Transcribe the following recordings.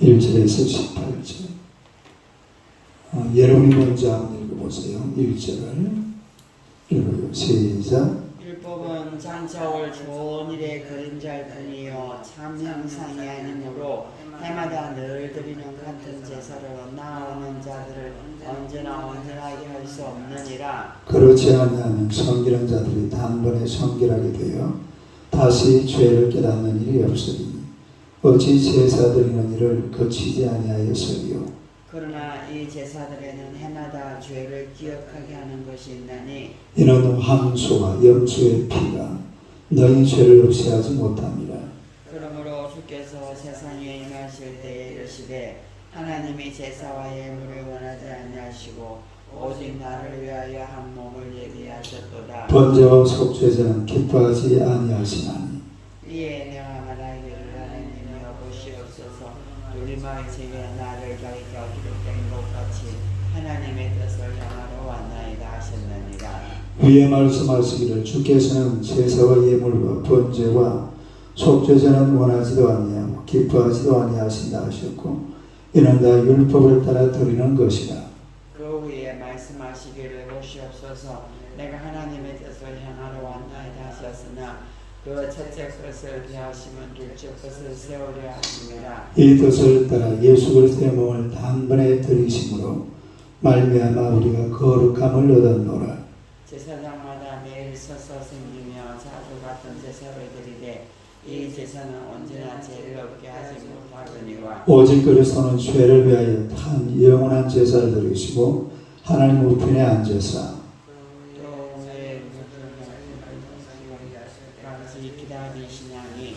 1절에서 18절. 여러분이 먼저 한번 읽어보세요. 1절을 읽어요. 시작. 율법은 장차 올 좋은 일의 그림자일 뿐이요 참 형상이 아니므로 해마다 늘 드리는 같은 제사를 나오는 자들을 언제나 온전하게 할 수 없느니라. 그렇지 아니하면 성결한 자들이 단번에 성결하게 되어 다시 죄를 깨닫는 일이 없으니 어찌 제사 드리는 일을 거치지 아니하였으리요. 그러나 이 제사들에는 해마다 죄를 기억하게 하는 것이 있나니 이는 황소와 염소의 피가 너희 죄를 없애하지 못함이라. 그러므로 주께서 세상에 임하실 때에 이르시되 하나님이 제사와 예물을 원하지 아니하시고 오직 나를 위하여 한 몸을 예비하셨도다. 번제와 속죄제는 기뻐하지 아니하시나니 이에 내가 말하기를 하나님이 여보시옵소서 우리마을 집에 나를 가리켜 기록된 것 같이 하나님의 뜻을 향하러 왔나이다 하셨느니라. 위에 말씀하시기를 주께서는 제사와 예물과 번제와 속죄제는 원하지도 아니하고 기뻐하지도 아니하신다 하셨고 이는 다 율법을 따라 드리는 것이라. 그 후에 말씀하시기를 보시옵소서 내가 하나님의 뜻을 향하러 왔나이다 하셨으나 그 첫째 것을 피하시면 둘째 것을 세우려 하심이라. 이 뜻을 따라 예수 그리스도의 몸을 단번에 드리심으로 말미암아 우리가 거룩함을 얻었노라. 제사장마다 매일 서서 섬기며 자주 같은 제사를 드리되 이 제사는 언제나 죄를 없게 하지 못하거니와 오직 그리스도는 죄를 위하여 한 영원한 제사를 드리시고 하나님 우편에 앉으사 기다리시냐니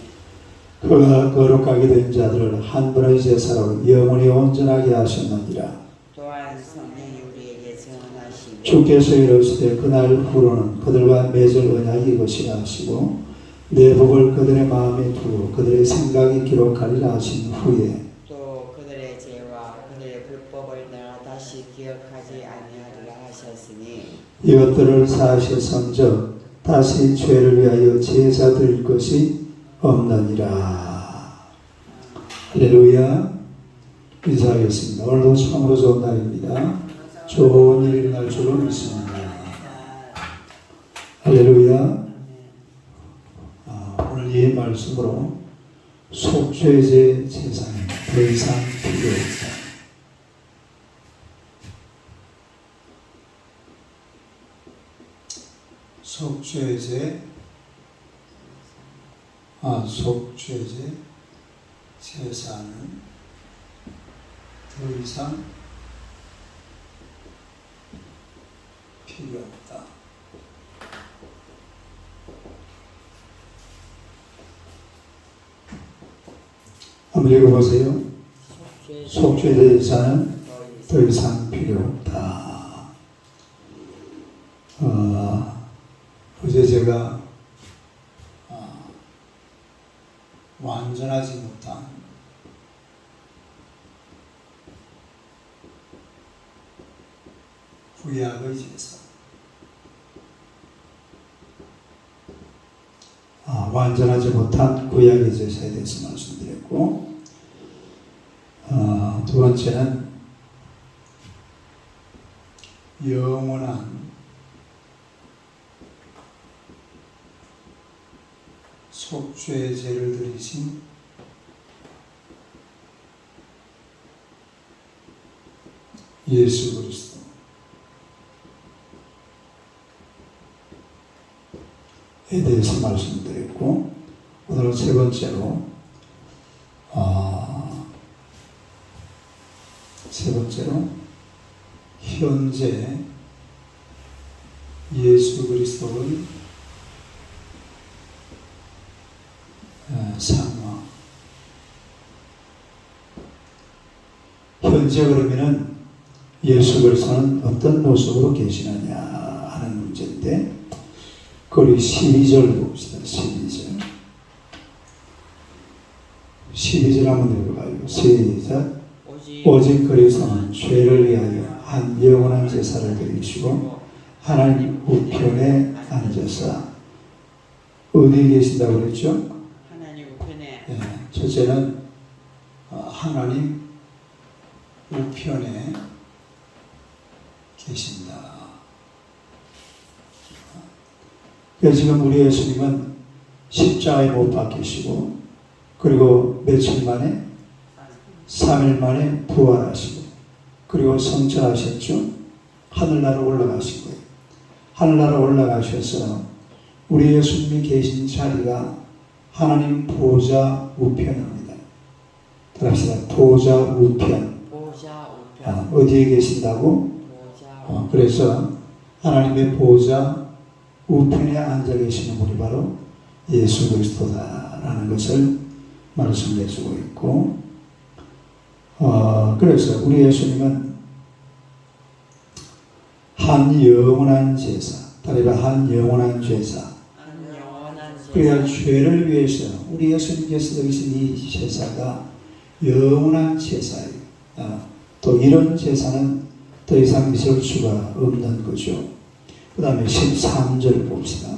그가 거룩하게 된 자들을 한 번의 제사로 영원히 온전하게 하셨느니라. 또한 성령이 우리에게 증언하시고 주께서 이르시되 그날 후로는 그들과 맺을 언약이 것이라 하시고 내 법을 그들의 마음에 두고 그들의 생각이 기록하리라 하신 후에 또 그들의 죄와 그들의 불법을 내가 다시 기억하지 아니하리라 하셨으니 이것들을 사하셨은즉 다시 죄를 위하여 제사 드릴 것이 없느니라. 할렐루야. 인사하겠습니다. 오늘도 참으로 좋은 날입니다. 좋은 일이 일어날 줄로 믿습니다. 할렐루야. 오늘 이 말씀으로 속죄제 제사는 더 이상 필요 없다. 속죄제 제사는 더 이상 필요 없다. 한번 읽어보세요. 속죄제 제사는 더 이상 필요 없다. 어제 제가 완전하지 못한 구약의 제사, 완전하지 못한 구약의 제사에 대해서 말씀드렸고, 두 번째는 영원한 속죄제를 드리신 예수 그리스도에 대해서 말씀드렸고, 오늘은 세 번째로 현재 예수 그리스도의 상황. 현재 그러면은 예수 그리스도는 어떤 모습으로 계시느냐 하는 문제인데, 그리고 12절 봅시다. 12절 한번 읽어봐요. 시작. 오직 그리스도는 죄를 위하여 한 영원한 제사를 드리시고 하나님 우편에 앉아서 어디에 계신다고 그랬죠? 하나님 우편에 첫째는 하나님 우편에 계신다. 그래서 지금 우리 예수님은 십자가에 못 박히시고 그리고 며칠 만에 3일 만에 부활하시고 그리고 성천하셨죠. 하늘나라 올라가시고요. 하늘나라 올라가셔서 우리 예수님이 계신 자리가 하나님 보좌 우편입니다. 따라합시다. 보좌 우편. 보좌 우편. 어디에 계신다고? 보좌 그래서 하나님의 보좌 우편에 앉아 계시는 분이 바로 예수 그리스도다라는 것을 말씀해 주고 있고, 그래서 우리 예수님은 한 영원한 제사, 다리가 한 영원한 제사. 한 영원한 제사. 그러니까 죄를 위해서 우리 예수님께서 드리신 이 제사가 영원한 제사예요. 또 이런 제사는 더 이상 있을 수가 없는 거죠. 그 다음에 13절 봅시다.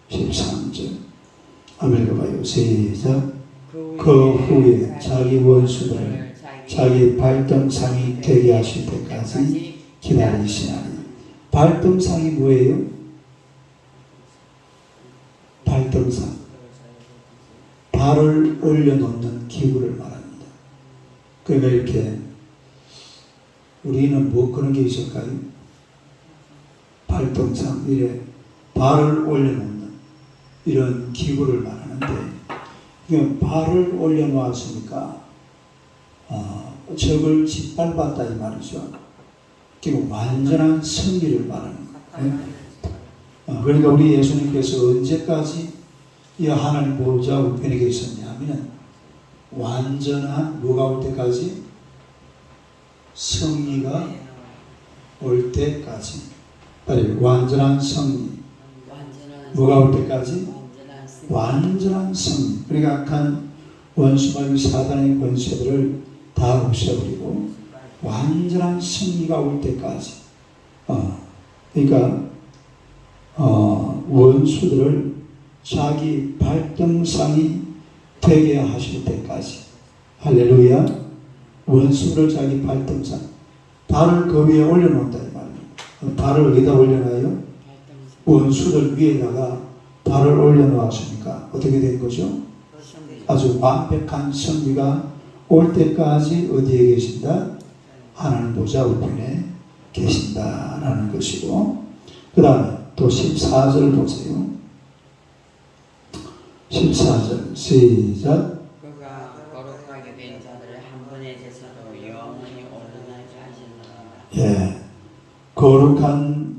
13절. 한번 읽어봐요. 시작. 그 후에 자기 원수들을 자기 발등상이 되게 하실 때까지 기다리시나니. 발등상이 뭐예요? 발등상. 발을 올려놓는 기구를 말합니다. 그러니까 이렇게 우리는 뭐 그런 게 있을까요? 발등상, 이래 발을 올려놓는 이런 기구를 말하는데, 그러니까 발을 올려놓았으니까 적을 짓밟았다 이 말이죠. 그러니까 완전한 승리를 말하는 거예요. 그러니까 우리 예수님께서 언제까지 이 하나님 보좌 우편에 계셨냐 하면 완전한 뭐가 올 때까지? 승리가 올 때까지. 빨리 완전한 승리. 뭐가 올 때까지? 완전한 승리. 그러니까 악한 원수마귀 사단의 권세들을 다 없애버리고 완전한 승리가 올 때까지. 그러니까 원수들을 자기 발등상이 되게 하실 때까지. 할렐루야. 원수를 자기 발등상, 발을 그 위에 올려놓는다 이 말이에요. 발을 어디다 올려놔요? 원수들 위에다가 발을 올려놓았으니까 어떻게 된 거죠? 아주 완벽한 승리가 올 때까지 어디에 계신다? 하나님 보좌 우편에 계신다라는 것이고, 그 다음에 또 14절 보세요. 14절 시작. 그가 거룩하게 된 자들을 한 번의 제사로 영원히 온전하게 하신다.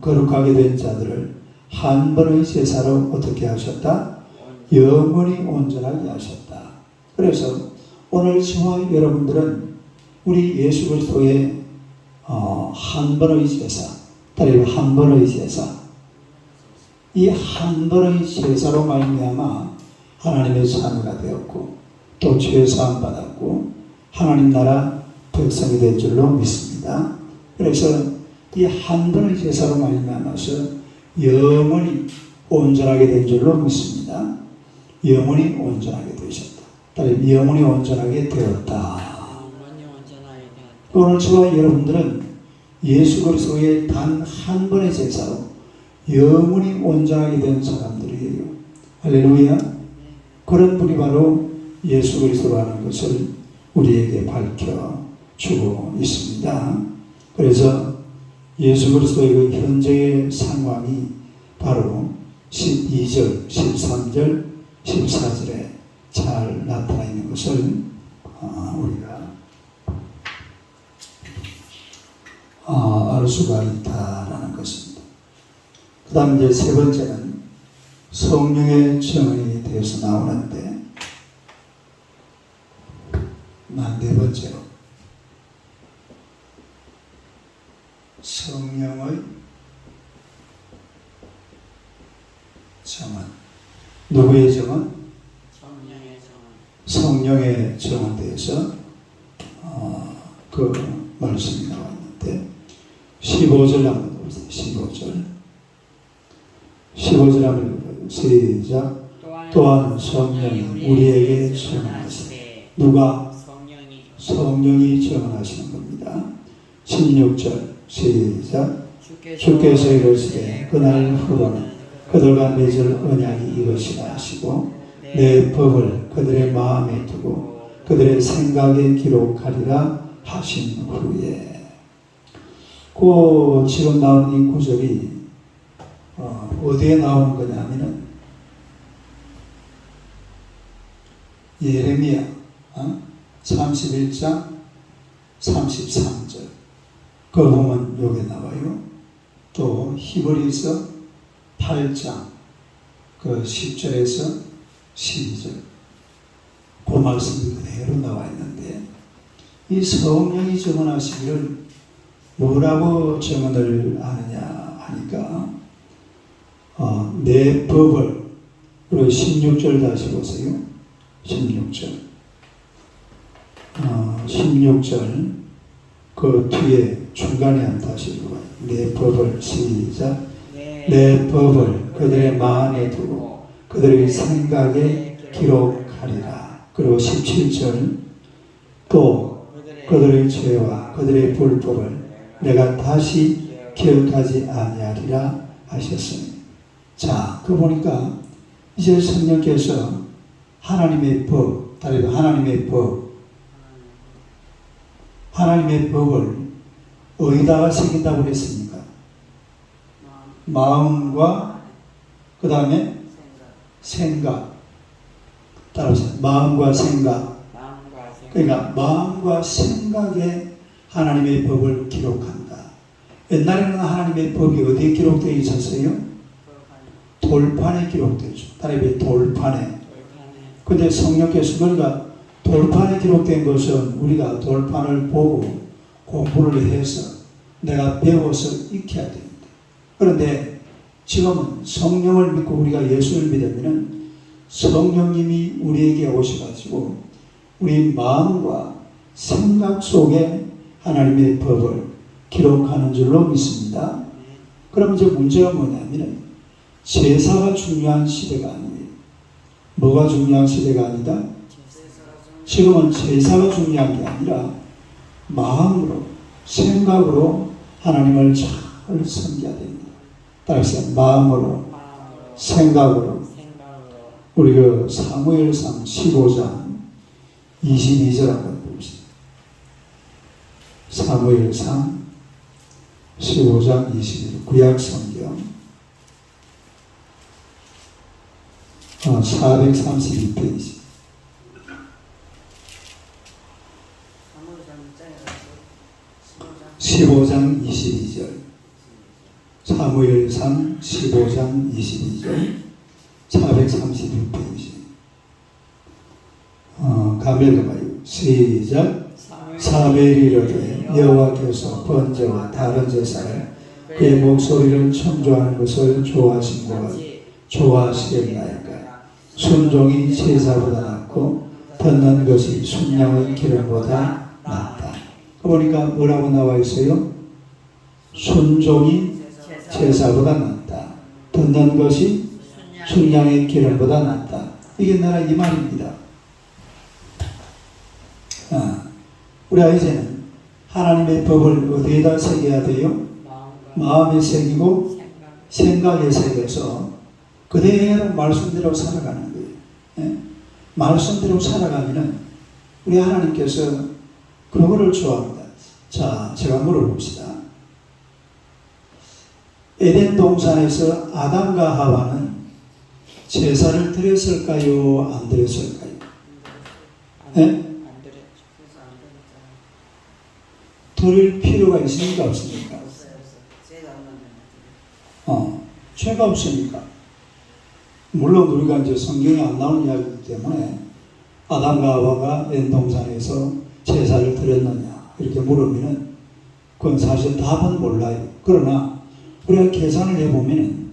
거룩하게 된 자들을 한 번의 제사로 어떻게 하셨다? 영원히 온전하게 하셨다. 그래서 오늘 저와 여러분들은 우리 예수 그리스도의 한 번의 제사, 따로 한 번의 제사, 이 한 번의 제사로 말미암아 하나님의 자녀가 되었고 또 죄 사함 받았고 하나님 나라 백성이 된 줄로 믿습니다. 그래서 이 한 번의 제사로 말미암아서 영원히 온전하게 된 줄로 믿습니다. 영원히 온전하게 되셨다. 따로 영원히 온전하게 되었다. 오늘 저와 여러분들은 예수 그리스도의 단 한 번의 제사로 영원히 온전하게 된 사람들이에요. 할렐루야. 그런 분이 바로 예수 그리스도라는 것을 우리에게 밝혀주고 있습니다. 그래서 예수 그리스도의 그 현재의 상황이 바로 12절, 13절, 14절에 잘 나타나 있는 것을 우리가 알 수가 있다라는 것입니다. 그 다음 이제 세 번째는 성령의 증언에 대해서 나오는데, 네 번째로 성령의 증언. 누구의 증언? 성령의 증언에 대해서 그 말씀이 나와 있는데 15절 한번 보세요. 15절 한번 읽어요. 시작. 또한 성령이 우리에게 증언하시되. 누가? 성령이 정언하시는 겁니다. 16절 시작. 주께서 이르시되 그날 후로는 그들과 맺을 언약이 이것이라 하시고 내 법을 그들의 마음에 두고 그들의 생각에 기록하리라 하신 후에 그 지금 나오는 이 구절이 어디에 나오는 거냐 하면은 예레미야 31장 33절 그 보면 여기 나와요. 또 히브리서 8장 그 10절에서 12절 그 말씀이 그대로 나와 있는데 이 성령이 정언하시기를 뭐라고 정언을 하느냐 하니까 내 법을 그리고 16절 다시 보세요. 16절 16절 그 뒤에 중간에 한 다시 읽어봐요. 내 법을 시작. 내 법을 그들의 마음에 두고 그들의 생각에 기록하리라. 그리고 17절 또 그들의 죄와 그들의 불법을 내가 다시 기억하지 아니하리라 하셨습니다. 자, 그 보니까 이제 성령께서 하나님의 법, 다른 하나님의 법을 어디다가 새긴다고 그랬습니까? 마음과 그 다음에 생각. 따라서 마음과 생각. 그러니까 마음과 생각에 하나님의 법을 기록한다. 옛날에는 하나님의 법이 어디에 기록되어 있었어요? 돌판에 기록되어 있죠. 다른 돌판에. 근데 성령께서 그러니까 돌판에 기록된 것은 우리가 돌판을 보고 공부를 해서 내가 배워서 익혀야 됩니다. 그런데 지금은 성령을 믿고 우리가 예수를 믿으면 성령님이 우리에게 오셔가지고 우리 마음과 생각 속에 하나님의 법을 기록하는 줄로 믿습니다. 그럼 이제 문제가 뭐냐면 제사가 중요한 시대가 아니에요. 뭐가 중요한 시대가 아니다? 지금은 제사가 중요한 게 아니라 마음으로 생각으로 하나님을 잘 섬겨야 됩니다. 따라서 마음으로 생각으로 우리 그 사무엘상 15장 22절 한번 봅시다. 사무엘상 15장 22절 구약 성경 432페이지 15장 22절 사무엘상 15장 22절 432페이지 가면 가봐요. 시작. 사무엘이 이르되 여호와께서 번제와 다른 제사를 그의 목소리를 청조하는 것을 좋아하신 것 좋아하시겠나이까. 순종이 제사보다 낫고 듣는 것이 순양의 기름보다 낫다. 보니까 뭐라고 나와 있어요? 순종이 제사보다 낫다. 듣는 것이 순양의 기름보다 낫다. 이게 나라 이 말입니다. 우리가 이제는 하나님의 법을 어디에다 새겨야 돼요? 마음에 새기고 생각에 새겨서 그대로 말씀대로 살아가는 거예요. 예? 말씀대로 살아가면은 우리 하나님께서 그거를 좋아합니다. 자, 제가 물어봅시다. 에덴 동산에서 아담과 하와는 제사를 드렸을까요? 안 드렸을까요? 예? 드릴 필요가 있습니까? 없습니까? 죄가 없으니까. 물론 우리가 이제 성경에 안 나오는 이야기이기 때문에 아담과 하와가 에덴 동산에서 제사를 드렸느냐 이렇게 물으면은 그건 사실 답은 몰라요. 그러나 우리가 계산을 해보면은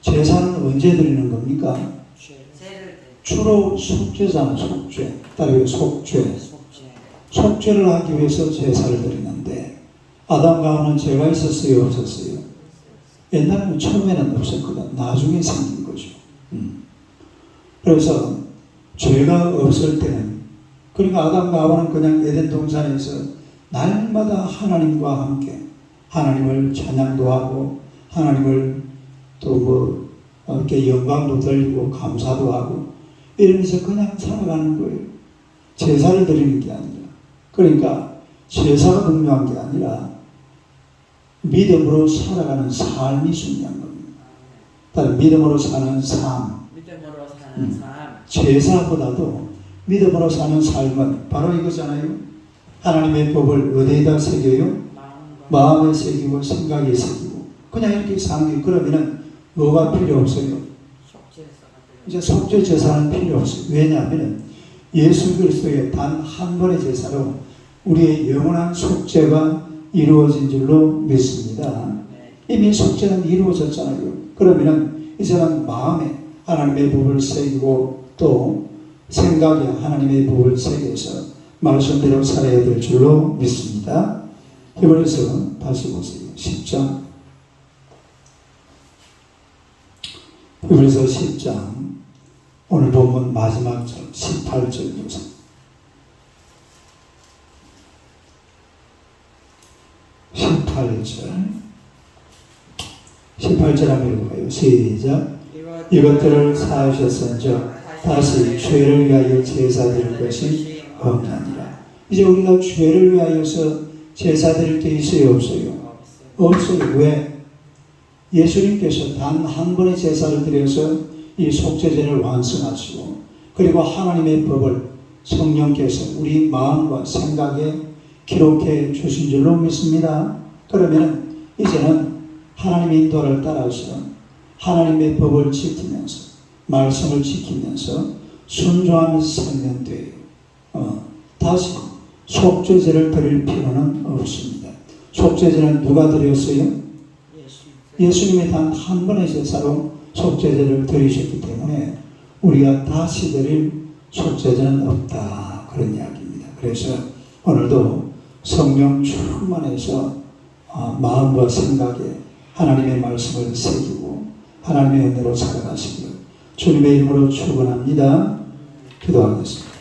제사는 언제 드리는 겁니까? 주로 속죄잖아. 속죄. 따르게 속죄. 속죄를 하기 위해서 제사를 드리는데 아담과 하와는 죄가 있었어요? 없었어요? 옛날에는 처음에는 없었거든. 나중에 생긴 거죠. 그래서 죄가 없을 때는 그러니까 아담과 하와는 그냥 에덴 동산에서 날마다 하나님과 함께 하나님을 찬양도 하고 하나님을 또 이렇게 영광도 돌리고 감사도 하고 이러면서 그냥 살아가는 거예요. 제사를 드리는 게 아니라. 그러니까 제사가 중요한 게 아니라 믿음으로 살아가는 삶이 중요한 겁니다. 다른 믿음으로 사는 삶. 믿음으로 사는 삶. 제사보다도 믿음으로 사는 삶은 바로 이거잖아요. 하나님의 법을 어디에다 새겨요? 마음에 새기고 생각에 새기고 그냥 이렇게 사는 게 그러면은 뭐가 필요 없어요? 이제 속죄 제사는 필요 없어요. 왜냐하면 예수 그리스도의 단 한 번의 제사로 우리의 영원한 속죄가 이루어진 줄로 믿습니다. 이미 속죄는 이루어졌잖아요. 그러면은 이제는 마음에 하나님의 법을 새기고 또 생각에 하나님의 법을 새겨서 말씀대로 살아야 될 줄로 믿습니다. 히브리서 다시 보세요. 10장. 히브리서 10장 오늘 본문 마지막 절 18절 보세요. 18절 한번 읽어봐요. 시작. 이것들을 사하셨은즉 다시 죄를 위하여 제사 드릴 것이 없나니라. 이제 우리가 죄를 위하여서 제사 드릴 게 있어요, 없어요? 없어요. 왜? 예수님께서 단 한 번의 제사를 드려서 이 속죄제를 완성하시고 그리고 하나님의 법을 성령께서 우리 마음과 생각에 기록해 주신 줄로 믿습니다. 그러면 이제는 하나님의 인도를 따라서 하나님의 법을 지키면서 말씀을 지키면서 순종하면서 살면 돼요. 다시 속죄제를 드릴 필요는 없습니다. 속죄제는 누가 드렸어요? 예수님이 단 한 번의 제사로 속죄제를 드리셨기 때문에 우리가 다시 드릴 속죄제는 없다. 그런 이야기입니다. 그래서 오늘도 성령 충만해서 마음과 생각에 하나님의 말씀을 새기고 하나님의 은혜로 살아가시기를 주님의 이름으로 축원합니다. 기도하겠습니다.